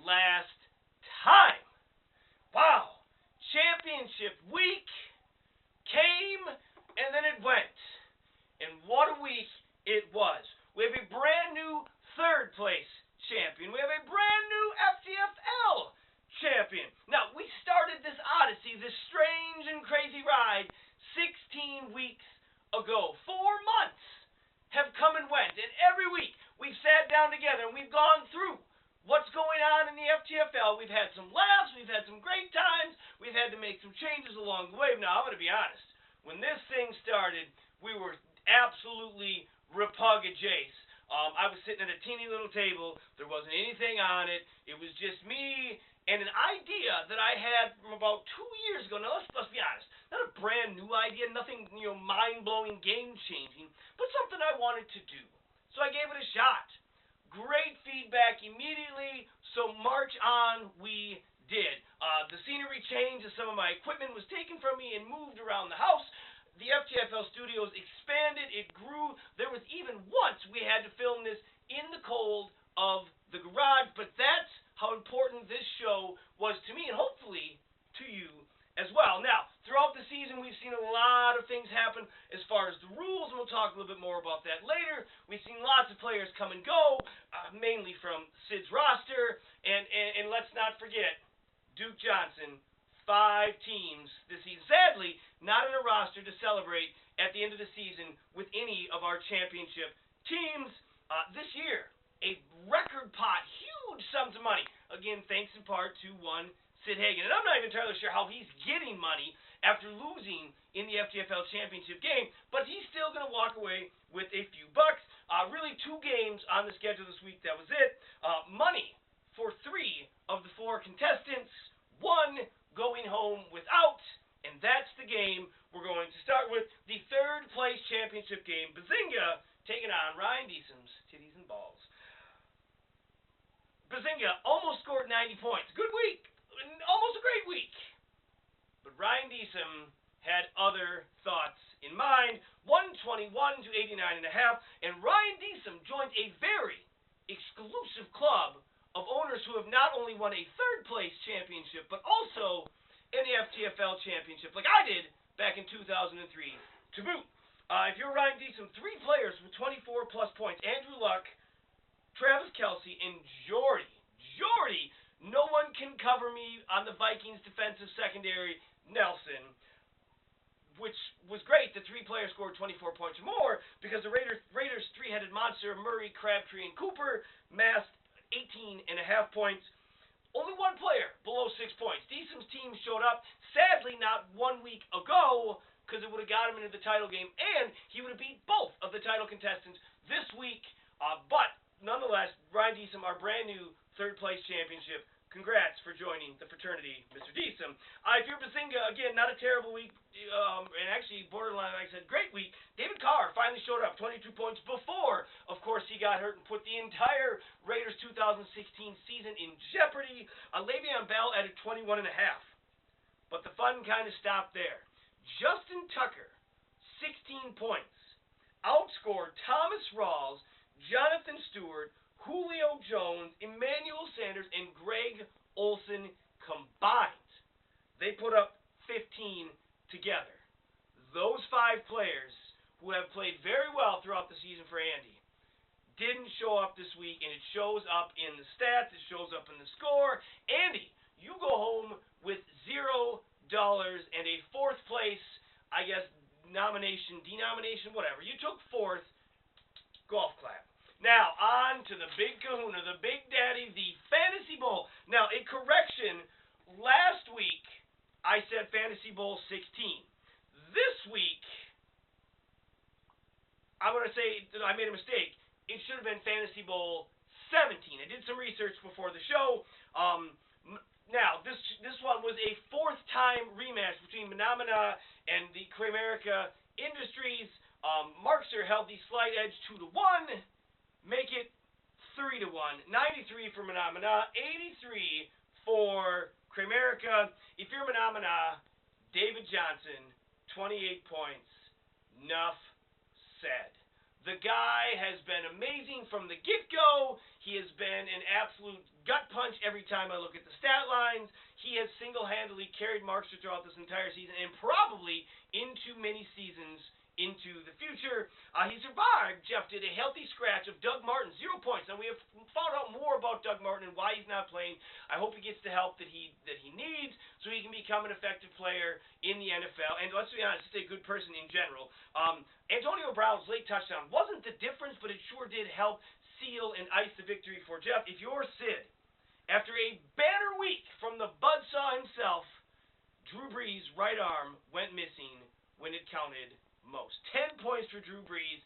last time. Wow. Championship week came and then it went. And what a week it was. We have a brand new third place champion. We have a brand new FTFL champion. Now, we started this odyssey, this strange and crazy ride, 16 weeks ago. 4 months have come and went. And every week we've sat down together and we've gone through what's going on in the FTFL. We've had some laughs. We've had some great times. We've had to make some changes along the way. Now, I'm going to be honest. When this thing started, we were absolutely repug-a-jace. I was sitting at a teeny little table. There wasn't anything on it. It was just me and an idea that I had from about 2 years ago. Now, let's be honest. Not a brand new idea, nothing, mind-blowing, game-changing, but something I wanted to do. So I gave it a shot. Great feedback immediately, so march on we did. The scenery changed as some of my equipment was taken from me and moved around the house. The FTFL studios expanded, it grew. There was even once we had to film this in the cold of the garage, but that's how important this show was to me and hopefully to you as well. Now, throughout the season, we've seen a lot of things happen as far as the rules, and we'll talk a little bit more about that later. We've seen lots of players come and go, mainly from Sid's roster, and let's not forget, Duke Johnson, 5 teams this season. Sadly, not in a roster to celebrate at the end of the season with any of our championship teams. This year, a record pot, huge sums of money. Again, thanks in part to one Sid Hagen. And I'm not even entirely sure how he's getting money after losing in the FTFL championship game, but he's still going to walk away with a few bucks. Really 2 games on the schedule this week, that was it. Money for 3 of the 4 contestants, 1 going home without, and that's the game we're going to start with. The third place championship game, Bazinga taking on Ryan Deesum's Titties and Balls. Bazinga almost scored 90 points. Good week. Almost a great week. But Ryan Deesum had other thoughts in mind. 121 to 89.5, and Ryan Deesum joined a very exclusive club of owners who have not only won a third place championship, but also in the FTFL championship, like I did back in 2003 to boot. If you're Ryan Deesum, 3 players with 24 plus points: Andrew Luck, Travis Kelce, and Jordy. Jordy, no one can cover me on the Vikings defensive secondary, Nelson, which was great. The 3 players scored 24 points or more because the Raiders' 3-headed monster, Murray, Crabtree, and Cooper, massed 18.5 points. Only 1 player below 6 points. Deesum's team showed up, sadly not 1 week ago, because it would have got him into the title game, and he would have beat both of the title contestants this week. But nonetheless, Ryan Deesum, our brand new third place championship. Congrats for joining the fraternity, Mr. Deesum. If you're Bazinga, again, not a terrible week, and actually borderline, like I said, great week. David Carr finally showed up, 22 points before, of course, he got hurt and put the entire Raiders 2016 season in jeopardy. Le'Veon Bell added 21.5. But the fun kind of stopped there. Justin Tucker, 16 points, outscored Thomas Rawls, Jonathan Stewart, Julio Jones, Emmanuel Sanders, and Greg Olsen combined. They put up 15 together. Those 5 players who have played very well throughout the season for Andy didn't show up this week, and it shows up in the stats. It shows up in the score. Andy, you go home with $0 and a 4th place, I guess, denomination, whatever. You took 4th. Golf clap. Now, on to the big kahuna, the big daddy, the Fantasy Bowl. Now, a correction, last week I said Fantasy Bowl 16. This week, I'm going to say that I made a mistake. It should have been Fantasy Bowl 17. I did some research before the show. Now, this one was a 4th-time rematch between Manamana and the Kramerica Industries. Markster held the slight edge 2-1. Make it 3-1. 93 for Manamana, 83 for Kramerica. If you're Manamana, David Johnson, 28 points. Nuff said. The guy has been amazing from the get-go. He has been an absolute gut punch every time I look at the stat lines. He has single-handedly carried Markster throughout this entire season and probably into many seasons into the future. He survived. Jeff did a healthy scratch of Doug Martin, 0 points. And we have found out more about Doug Martin and why he's not playing. I hope he gets the help that he needs so he can become an effective player in the NFL. And let's be honest, just a good person in general. Antonio Brown's late touchdown wasn't the difference, but it sure did help seal and ice the victory for Jeff. If you're Sid, after a banner week from the buzzsaw himself, Drew Brees' right arm went missing when it counted most. 10 points for Drew Brees.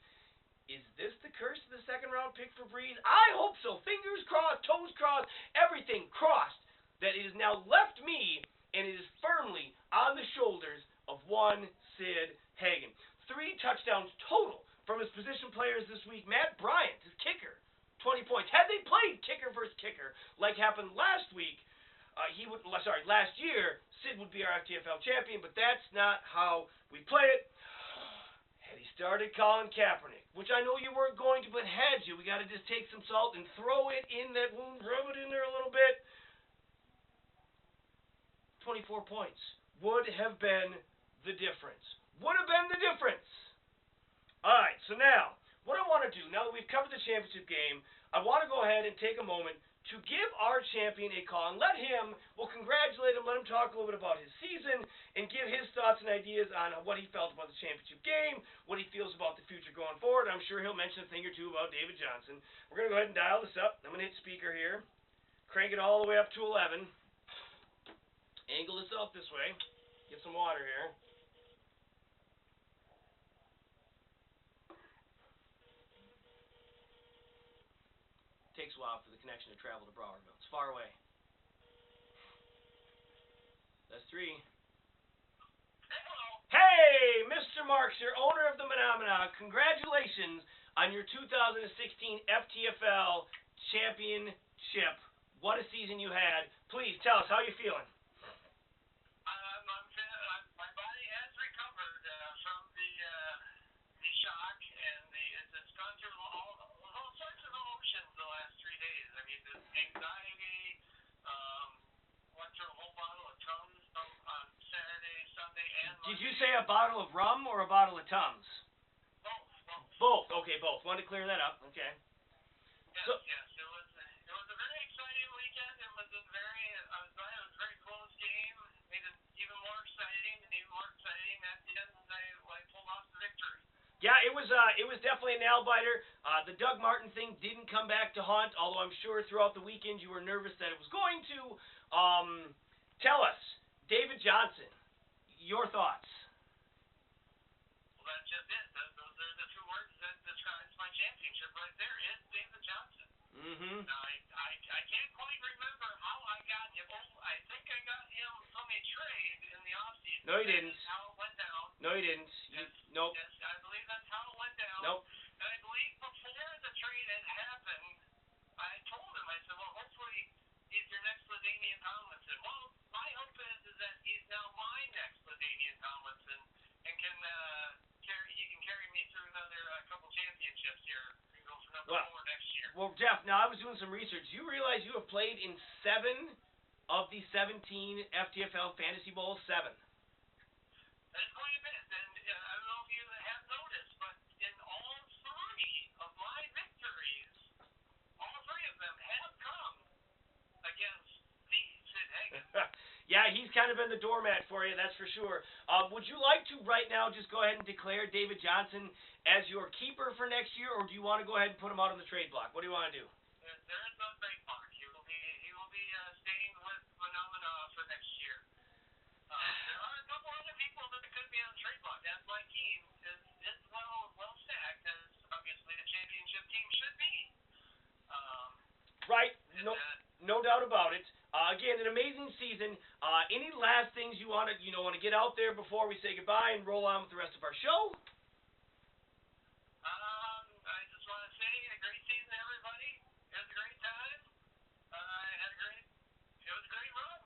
Is this the curse of the second-round pick for Brees? I hope so. Fingers crossed, toes crossed, everything crossed, that it has now left me and it is firmly on the shoulders of one Sid Hagen. 3 touchdowns total from his position players this week. Matt Bryant, his kicker, 20 points. Had they played kicker versus kicker like happened last week, last year, Sid would be our FTFL champion, but that's not how we play it. Had he started Colin Kaepernick, which I know you weren't going to, but had you, we got to just take some salt and throw it in that wound, rub it in there a little bit. 24 points would have been the difference. Would have been the difference. All right, so now, what I want to do, now that we've covered the championship game, I want to go ahead and take a moment to give our champion a call and let him, we'll congratulate him, let him talk a little bit about his season, and give his thoughts and ideas on what he felt about the championship game, what he feels about the future going forward. I'm sure he'll mention a thing or two about David Johnson. We're going to go ahead and dial this up. I'm going to hit speaker here, crank it all the way up to 11, angle this out this way, get some water here. Takes a while for the connection to travel to Browerville. It's far away. That's 3. Hey, Mr. Markster, owner of the Phenomena, congratulations on your 2016 FTFL championship. What a season you had. Please tell us how you're feeling. My body has recovered from the shock, and it's gone through all sorts of emotions the last 3 days. I mean, the anxiety, went through a whole bottle of Tums on Saturday, Sunday, and Monday. Did you say a bottle of rum or a bottle of Tums? Both. Okay, both. Wanted to clear that up. Okay. Yes. It was a very exciting weekend. It was a very close game. Made it even more exciting at the end when I pulled off the victory. Yeah, it was definitely a nail biter. The Doug Martin thing didn't come back to haunt, although I'm sure throughout the weekend you were nervous that it was going to. Tell us, David Johnson, your thoughts. Well, that's just it. Those are the 2 words that describes my championship right there. Is David Johnson. Mm-hmm. Now, I can't quite remember how I got him. I think I got him from a trade in the offseason. No, you didn't. That's how it went down. No, you didn't. Nope. Yes, I believe that's how it went down. Nope. And I believe before the trade had happened, I told him, I said, well, hopefully he's your next LaDainian Tomlinson. Well, my hope is that he's now my next LaDainian Tomlinson and he can carry me through another couple championships here. We can go for number 4 next year. Well, Jeff, now I was doing some research. You realize you have played in 7 of the 17 FTFL Fantasy Bowls? 7. That's quite a bit. And I don't know if you have noticed, but in all 3 of my victories, all 3 of them have come against the Sid Hagen. Yeah, he's kind of been the doormat for you, that's for sure. Would you like to right now just go ahead and declare David Johnson as your keeper for next year, or do you want to go ahead and put him out on the trade block? What do you want to do? There is no trade block. He will be staying with Phenomena for next year. There are a couple other people that could be on the trade block. That's my team is well stacked, as obviously the championship team should be. Right. No doubt about it. Again, an amazing season. Any last things you want to get out there before we say goodbye and roll on with the rest of our show? I just want to say a great season, everybody. It was a great time. It was a great run.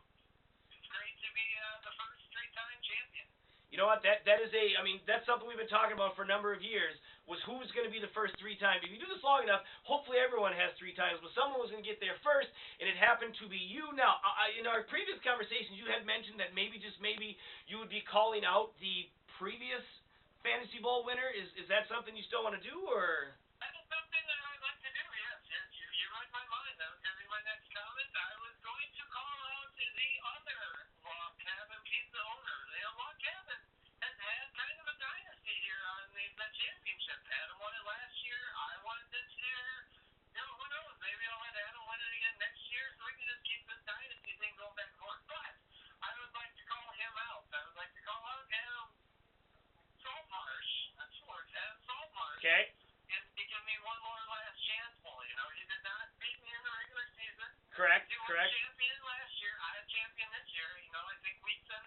It's great to be the first 3-time champion. You know what? That's something we've been talking about for a number of years. was who was going to be the first 3 times. If you do this long enough, hopefully everyone has 3 times, but someone was going to get there first, and it happened to be you. Now, in our previous conversations, you had mentioned that maybe, just maybe, you would be calling out the previous Fantasy Bowl winner. Is that something you still want to do, or? That is something that I'd like to do, yes. Yes, you read my mind. That was going to be my next comment. I was going to call out the other log cabin pizza owner. Log cabin has had kind of a dynasty here on the championship. Adam won it last year. I won it this year. Who knows? Maybe I'll let Adam win it again next year, so we can just keep this dynasty thing going back and forth. But I would like to call him out. I would like to call out Adam Saltmarsh. That's words. Adam Saltmarsh. Okay. And to give me one more last chance, Paul. He did not beat me in the regular season. Correct. He was champion last year. I had champion this year. I think week 17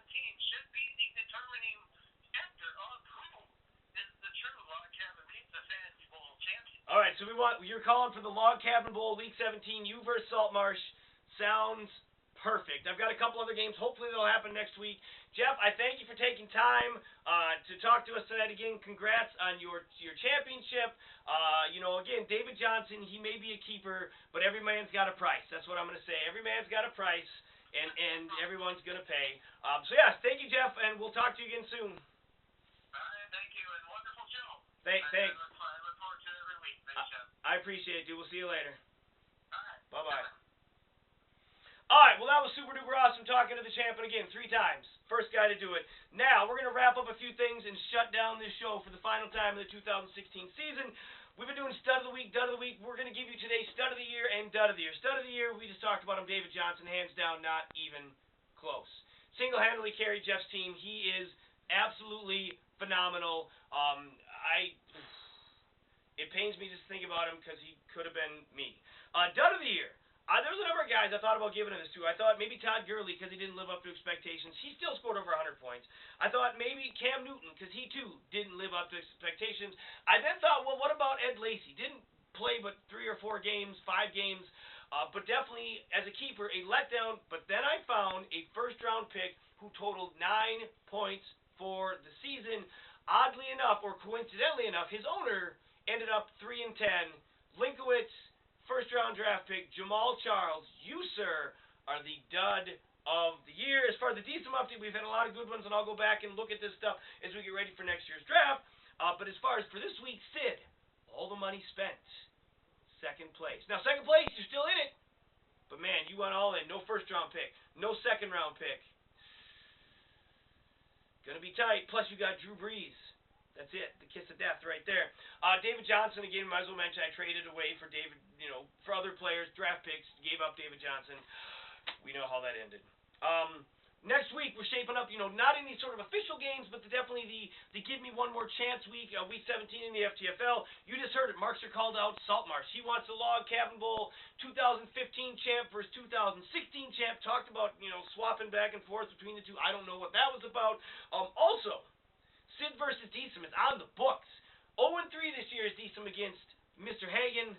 should be the determining factor of who is the true Log Cabin Pizza Fantasy Bowl champion. All right, so you're calling for the Log Cabin Bowl Week 17. You versus Saltmarsh. Sounds perfect. I've got a couple other games. Hopefully that'll happen next week. Jeff, I thank you for taking time to talk to us tonight. Again, congrats on your championship. Again, David Johnson, he may be a keeper, but every man's got a price. That's what I'm going to say. Every man's got a price, and everyone's going to pay. Yes, thank you, Jeff, and we'll talk to you again soon. All right, thank you, and wonderful show. Thanks. I look forward to it every week. Thanks, Jeff. I appreciate it, dude. We'll see you later. All right. Bye-bye. All right, well, that was super duper awesome talking to the champion again 3 times. First guy to do it. Now, we're going to wrap up a few things and shut down this show for the final time of the 2016 season. We've been doing Stud of the Week, Dud of the Week. We're going to give you today Stud of the Year and Dud of the Year. Stud of the Year, we just talked about him, David Johnson, hands down, not even close. Single-handedly carried Jeff's team. He is absolutely phenomenal. It pains me just to think about him because he could have been me. Dud of the Year. There's a number of guys I thought about giving this to. I thought maybe Todd Gurley because he didn't live up to expectations. He still scored over 100 points. I thought maybe Cam Newton because he, too, didn't live up to expectations. I then thought, well, what about Ed Lacy? Didn't play but 3 or 4 games, 5 games, but definitely, as a keeper, a letdown. But then I found a first-round pick who totaled 9 points for the season. Oddly enough, or coincidentally enough, his owner ended up 3-10. Linkowitz, first-round draft pick, Jamal Charles. You, sir, are the dud of the year. As far as the decent update, we've had a lot of good ones, and I'll go back and look at this stuff as we get ready for next year's draft. But as far as for this week, Sid, all the money spent. Second place. Now, second place, you're still in it. But, man, you went all in. No first-round pick. No second-round pick. Going to be tight. Plus, you got Drew Brees. That's it. The kiss of death right there. David Johnson, again, might as well mention I traded away for David, for other players, draft picks, gave up David Johnson. We know how that ended. Next week, we're shaping up, not any sort of official games, but definitely the Give Me One More Chance week, week 17 in the FTFL. You just heard it. Markster called out Saltmarsh. He wants the Log Cabin Bowl 2015 champ versus 2016 champ. Talked about, swapping back and forth between the two. I don't know what that was about. Also, Sid versus Deesum is on the books. 0-3 this year is Deesum against Mr. Hagan.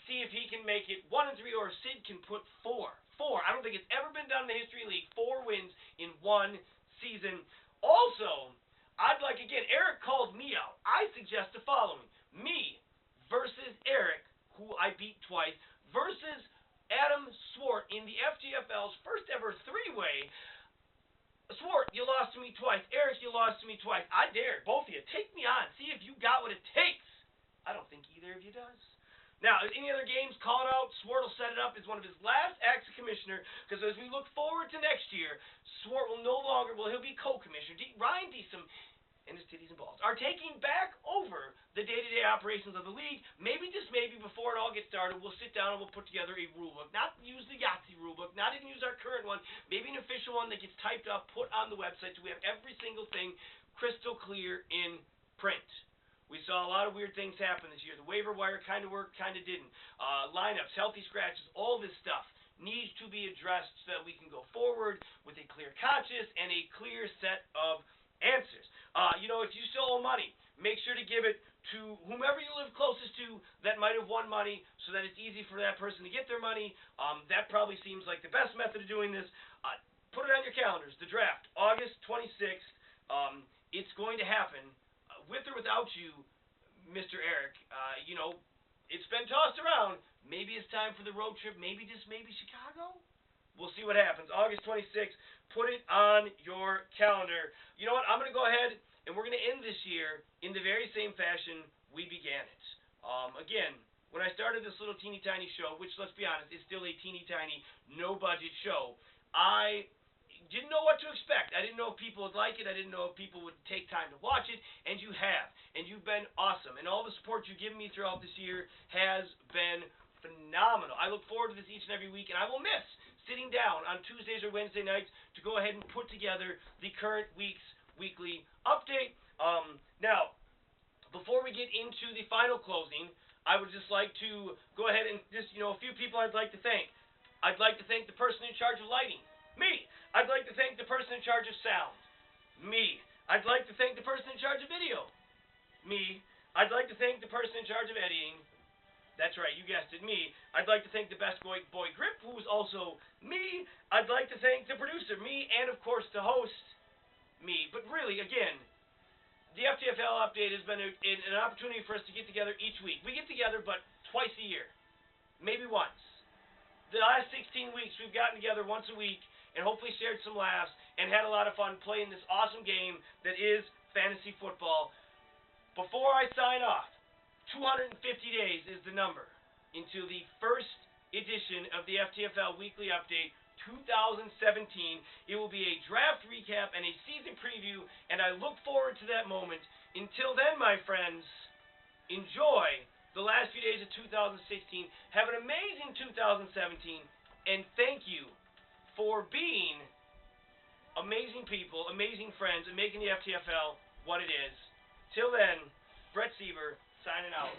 See if he can make it 1-3 or Sid can put 4. I don't think it's ever been done in the history of the league. 4 wins in 1 season. Also, I'd like, again, Eric called me out. I suggest the following. Me versus Eric, who I beat twice, versus Adam Swart in the FTFL's first ever 3-way. Swart, you lost to me twice. Eric, you lost to me twice. I dare both of you. Take me on. See if you got what it takes. I don't think either of you does. Now, any other games, call it out. Swart will set it up as one of his last acts of commissioner, because as we look forward to next year, Swart will no longer, he'll be co-commissioner. Ryan Deesum and his titties and balls are taking back over the day-to-day operations of the league. Maybe, just maybe, before it all gets started, we'll sit down and we'll put together a rule book. Not use the Yahtzee rule book, not even use our current one, maybe an official one that gets typed up, put on the website, so we have every single thing crystal clear in print. We saw a lot of weird things happen this year. The waiver wire kind of worked, kind of didn't. Lineups, healthy scratches, all this stuff needs to be addressed so that we can go forward with a clear conscience and a clear set of answers. If you still owe money, make sure to give it to whomever you live closest to that might have won money so that it's easy for that person to get their money. That probably seems like the best method of doing this. Put it on your calendars. The draft, August 26th. It's going to happen. With or without you, Mr. Eric, it's been tossed around. Maybe it's time for the road trip. Maybe just maybe Chicago. We'll see what happens. August 26th. Put it on your calendar. You know what? I'm going to go ahead and we're going to end this year in the very same fashion we began it. Again, when I started this little teeny tiny show, which let's be honest, is still a teeny tiny, no budget show, I didn't know what to expect. I didn't know if people would like it. I didn't know if people would take time to watch it, and you have. And you've been awesome. And all the support you've given me throughout this year has been phenomenal. I look forward to this each and every week, and I will miss sitting down on Tuesdays or Wednesday nights to go ahead and put together the current week's weekly update. Now, before we get into the final closing, I would just like to go ahead and just, a few people I'd like to thank. I'd like to thank the person in charge of lighting, me. I'd like to thank the person in charge of sound, me. I'd like to thank the person in charge of video, me. I'd like to thank the person in charge of editing. That's right, you guessed it, me. I'd like to thank the best boy Grip, who is also me. I'd like to thank the producer, me, and of course the host, me. But really, again, the FTFL update has been an opportunity for us to get together each week. We get together but twice a year, maybe once. The last 16 weeks, we've gotten together once a week and hopefully shared some laughs and had a lot of fun playing this awesome game that is fantasy football. Before I sign off, 250 days is the number into the first edition of the FTFL Weekly Update 2017. It will be a draft recap and a season preview, and I look forward to that moment. Until then, my friends, enjoy the last few days of 2016. Have an amazing 2017, and thank you for being amazing people, amazing friends, and making the FTFL what it is. Till then, Brett Sieber signing out.